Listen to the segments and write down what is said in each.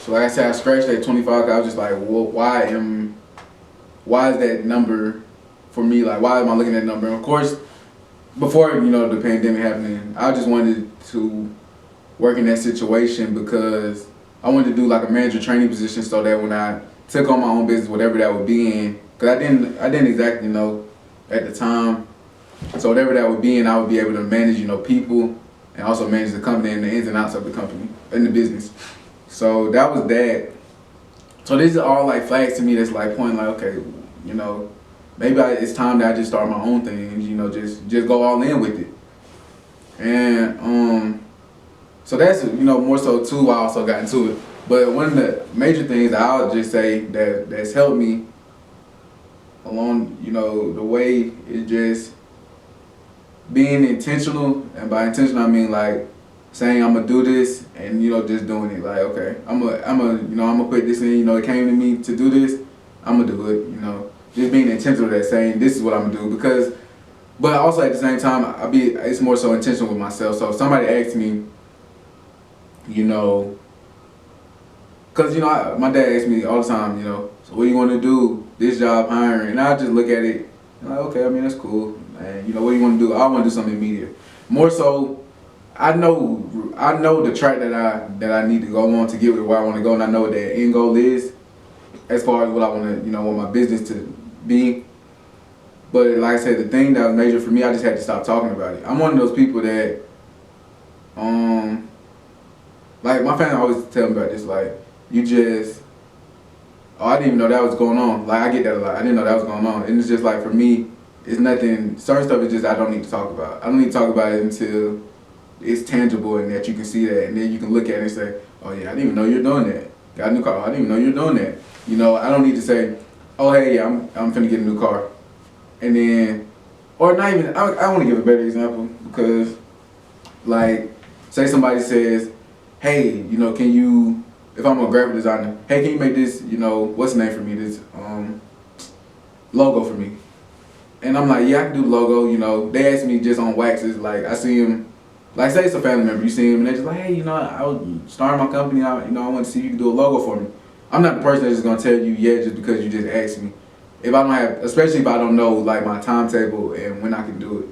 So like I said, I scratched that 25 'cause I was just like, well, why is that number for me? Like, why am I looking at that number? And of course, before the pandemic happening, I just wanted to work in that situation because I wanted to do like a manager training position so that when I took on my own business, whatever that would be in, because I didn't exactly know at the time. So whatever that would be in, I would be able to manage people and also manage the company and the ins and outs of the company and the business. So that was that. So these are all like flags to me that's like pointing like, okay, maybe it's time that I just start my own thing, just go all in with it. And so that's more so too why I also got into it. But one of the major things I'll just say that's helped me along the way is just being intentional. And by intentional I mean like saying I'm gonna do this and just doing it. Like, okay, I'm gonna put this in. It came to me to do this. I'm gonna do it. Just being intentional that saying this is what I'm gonna do because. But also at the same time, it's more so intentional with myself. So if somebody asks me, because my dad asks me all the time, so what do you want to do? This job hiring, and I just look at it and like, okay, I mean that's cool. And what do you want to do? I want to do something immediate. More so, I know the track that I need to go on to get where I want to go, and I know what that end goal is, as far as what I want to, want my business to be. But like I said, the thing that was major for me, I just had to stop talking about it. I'm one of those people that, like my family always tell me about this, like, I didn't even know that was going on. Like I get that a lot. I didn't know that was going on. And it's just like for me, it's nothing, certain stuff is just I don't need to talk about. I don't need to talk about it until it's tangible and that you can see that. And then you can look at it and say, oh yeah, I didn't even know you're doing that. Got a new car, I didn't even know you're doing that. I don't need to say, oh hey, yeah, I'm finna get a new car. And then, or not even, I want to give a better example because, like, say somebody says, hey, can you, if I'm a graphic designer, hey, can you make this, what's the name for me, this logo for me? And I'm like, yeah, I can do the logo, they ask me just on waxes, like, I see them, like, say it's a family member, you see them, and they're just like, hey, I was starting my company, I want to see if you can do a logo for me. I'm not the person that's just going to tell you, yeah, just because you just asked me. If I don't have, especially if I don't know like my timetable and when I can do it.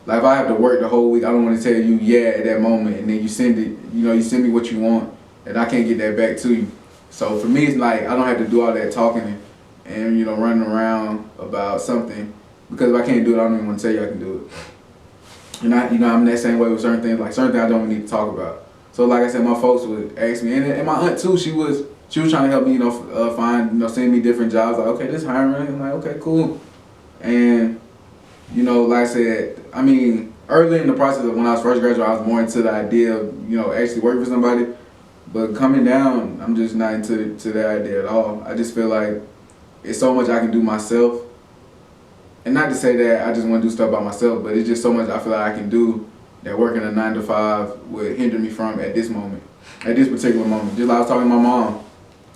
Like if I have to work the whole week, I don't want to tell you yeah at that moment, and then you send it, you send me what you want, and I can't get that back to you. So for me, it's like I don't have to do all that talking and running around about something because if I can't do it, I don't even want to tell you I can do it. And I'm that same way with certain things. Like certain things I don't even need to talk about. So like I said, my folks would ask me, and my aunt too. She was trying to help me, find, send me different jobs. Like, okay, this hiring. I'm like, okay, cool. And, like I said, I mean, early in the process of when I was first graduating, I was more into the idea of, actually working for somebody. But coming down, I'm just not into that idea at all. I just feel like it's so much I can do myself. And not to say that I just want to do stuff by myself, but it's just so much I feel like I can do that working a 9 to 5 would hinder me from at this moment, at this particular moment. Just like I was talking to my mom.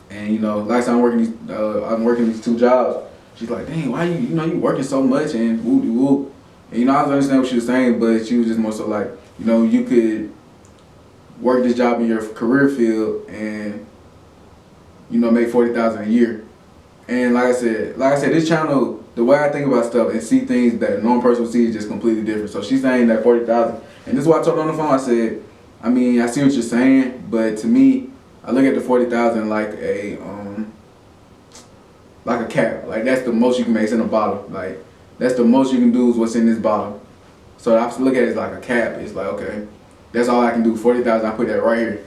And like I said, I'm working these 2 jobs. She's like, dang, why you working so much and whoop de whoop. And I was understanding what she was saying, but she was just more so like, you could work this job in your career field and make $40,000 a year. And like I said, this channel, the way I think about stuff and see things that a normal person would see is just completely different. So she's saying that 40,000, and this is what I told her on the phone. I said, I mean, I see what you're saying, but to me, I look at the 40,000 like a cap. Like that's the most you can make. It's in a bottle. Like that's the most you can do is what's in this bottle. So I have to look at it as like a cap. It's like, okay, that's all I can do. 40,000, I put that right here.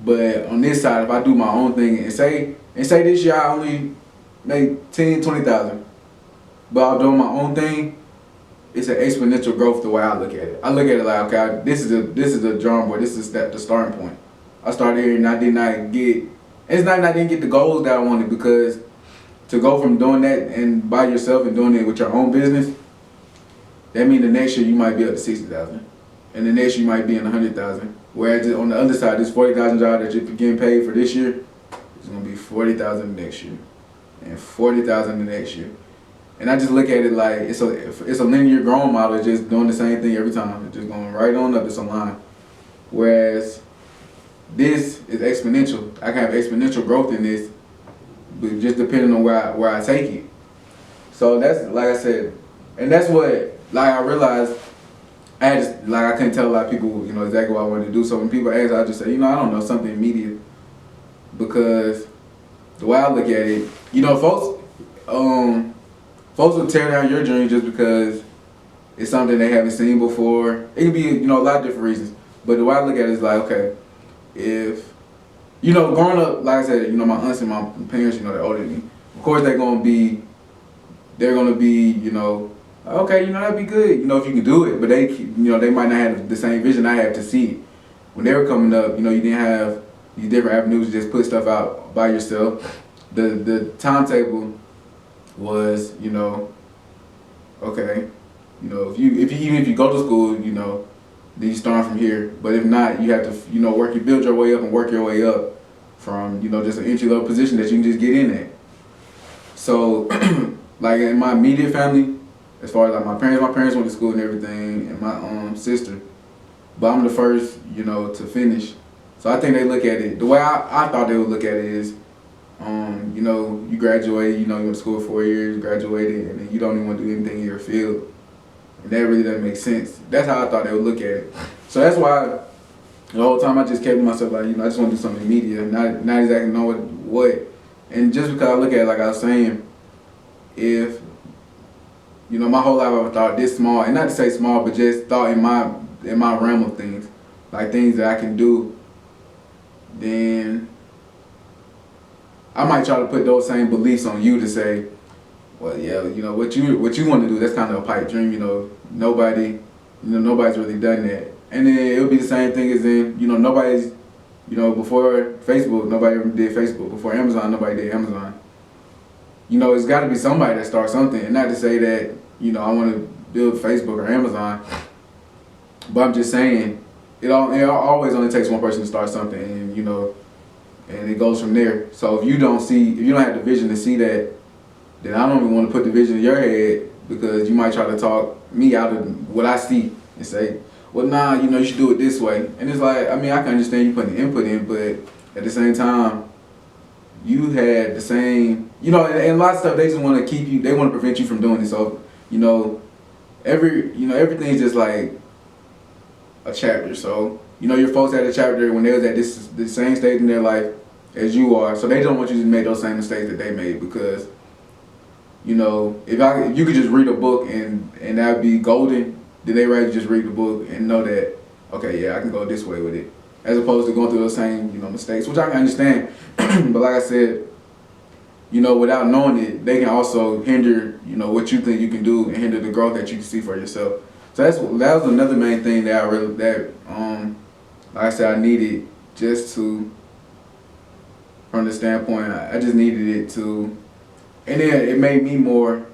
But on this side, if I do my own thing and say this year I only make 10, 20,000, but I'm doing my own thing, it's an exponential growth the way I look at it. I look at it like, okay, this is a drawing board. This is the starting point. I started here and I did not get, it's not that I didn't get the goals that I wanted, because to go from doing that and by yourself and doing it with your own business, that means the next year you might be up to 60,000, and the next year you might be in 100,000. Whereas on the other side, this 40,000 job that you're getting paid for this year is gonna be 40,000 next year, and 40,000 the next year. And I just look at it like it's a linear growing model, just doing the same thing every time. It's just going right on up. It's a line. Whereas this is exponential. I can have exponential growth in this, but just depending on where I take it. So that's, like I said, and that's what, like, I realized. I couldn't tell a lot of people, exactly what I wanted to do. So when people ask, I just say, I don't know, something in media, because the way I look at it, folks will tear down your dream just because it's something they haven't seen before. It can be, a lot of different reasons. But the way I look at it is like, okay, if, growing up, like I said, my aunts and my parents, they're older than me. Of course, they're gonna be, okay, that'd be good, if you can do it. But they might not have the same vision I have to see it. When they were coming up, you didn't have these different avenues to just put stuff out by yourself. The timetable was, okay, if you go to school, then you start from here. But if not, you have to, build your way up and work your way up from, just an entry level position that you can just get in at. So, like in my immediate family, as far as like my parents went to school and everything, and my sister, but I'm the first, to finish. So I think they look at it the way I thought they would look at it is, you graduated, you went to school 4 years, graduated, and then you don't even want to do anything in your field. And that really doesn't make sense. That's how I thought they would look at it. So that's why the whole time I just kept to myself like, I just want to do something in media, not exactly know what. And just because I look at it, like I was saying, if, my whole life I thought this small, and not to say small, but just thought in my realm of things, like things that I can do, then I might try to put those same beliefs on you to say, well, yeah, what you want to do, that's kind of a pipe dream, nobody's really done that. And then it'll be the same thing as in, nobody's, before Facebook, nobody ever did Facebook. Before Amazon, nobody did Amazon. It's got to be somebody that starts something, and not to say that, I want to build Facebook or Amazon, but I'm just saying, it always only takes one person to start something, and, and it goes from there. So if you don't have the vision to see that, then I don't even want to put the vision in your head, because you might try to talk me out of what I see and say, well, nah, you should do it this way. And it's like, I can understand you putting input in, but at the same time, you had the same, and a lot of stuff they just want to keep you, they want to prevent you from doing it. So, everything's just like a chapter. So, your folks had a chapter when they was at the same stage in their life as you are. So they don't want you to make those same mistakes that they made, because, if you could just read a book and that'd be golden, then they rather just read the book and know that, okay, yeah, I can go this way with it, as opposed to going through those same, mistakes, which I can understand. But like I said, without knowing it, they can also hinder, what you think you can do, and hinder the growth that you can see for yourself. So that was another main thing that like I said, I needed, just to, from the standpoint, I just needed it to, and then it made me more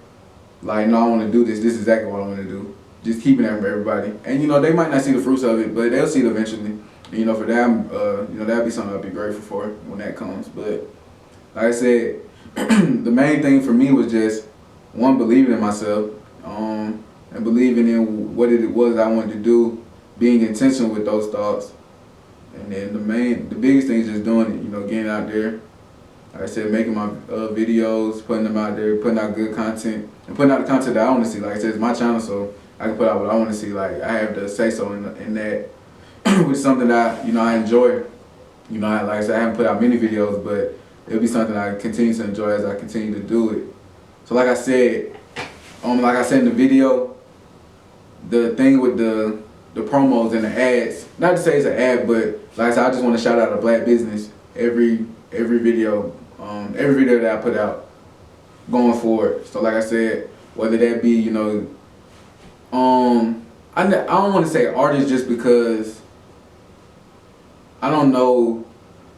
like, no, I want to do this. This is exactly what I want to do. Just keeping that from everybody. And, they might not see the fruits of it, but they'll see it eventually. And, for them, that'd be something I'd be grateful for when that comes. But, like I said, the main thing for me was just, one, believing in myself, and believing in what it was I wanted to do, being intentional with those thoughts. And then the biggest thing is just doing it, getting out there. Like I said, making my videos, putting them out there, putting out good content, and putting out the content that I want to see. Like I said, it's my channel, so I can put out what I want to see. Like, I have to say so in that, which is something that I enjoy. Like I said, I haven't put out many videos, but it'll be something I continue to enjoy as I continue to do it. So like I said in the video, the thing with the promos and the ads, not to say it's an ad, but like I said, I just want to shout out a black business every video that I put out going forward. So like I said, whether that be, I don't want to say artist, just because I don't know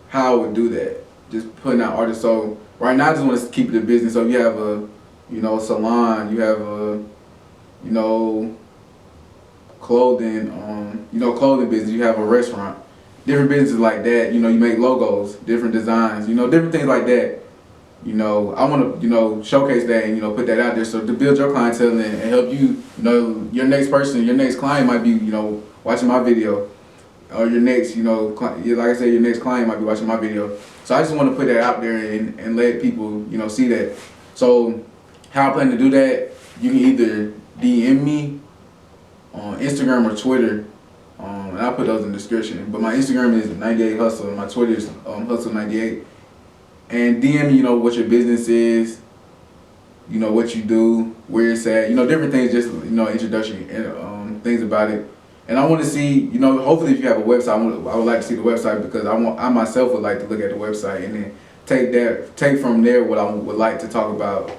how I would do that, just putting out artists. So right now I just want to keep it a business. So you have a salon, you have a clothing business, you have a restaurant, different businesses like that. You make logos, different designs, different things like that. I want to, showcase that and, put that out there, so to build your clientele and help you, your next person, your next client might be, watching my video. or your next, like I said, your next client might be watching my video. So I just want to put that out there and let people, see that. So how I plan to do that, you can either DM me on Instagram or Twitter, and I'll put those in the description. But my Instagram is 98 Hustle, and my Twitter is Hustle 98. And DM me, what your business is, what you do, where it's at, different things, just, introduction and things about it. And I want to see, hopefully if you have a website, I would like to see the website, because I myself would like to look at the website and then take from there what I would like to talk about,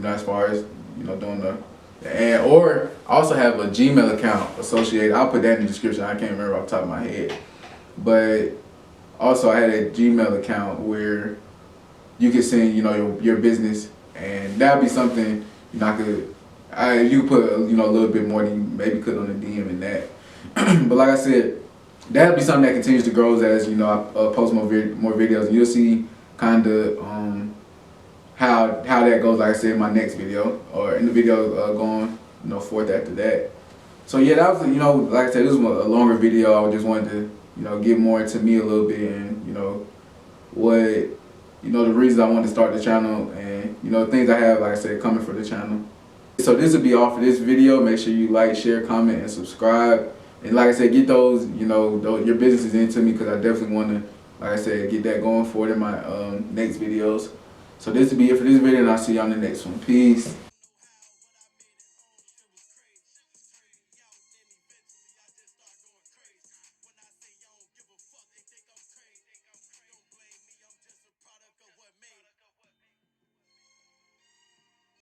as far as, doing the ad. Or I also have a Gmail account associated. I'll put that in the description. I can't remember off the top of my head. But also I had a Gmail account where you can send, your business, and that'd be something, you could put, a little bit more than you maybe could on the DM and that. But like I said, that'd be something that continues to grow as, I post more videos, and you'll see kind of how that goes, like I said, in my next video, or in the video going, forth after that. So yeah, that was, like I said, this was a longer video. I just wanted to, get more into me a little bit, and, what, the reasons I wanted to start the channel, and, things I have, like I said, coming for the channel. So this will be all for this video. Make sure you like, share, comment, and subscribe. And like I said, get those, your businesses into me, because I definitely want to, like I said, get that going forward in my next videos. So this will be it for this video, and I'll see you on the next one. Peace.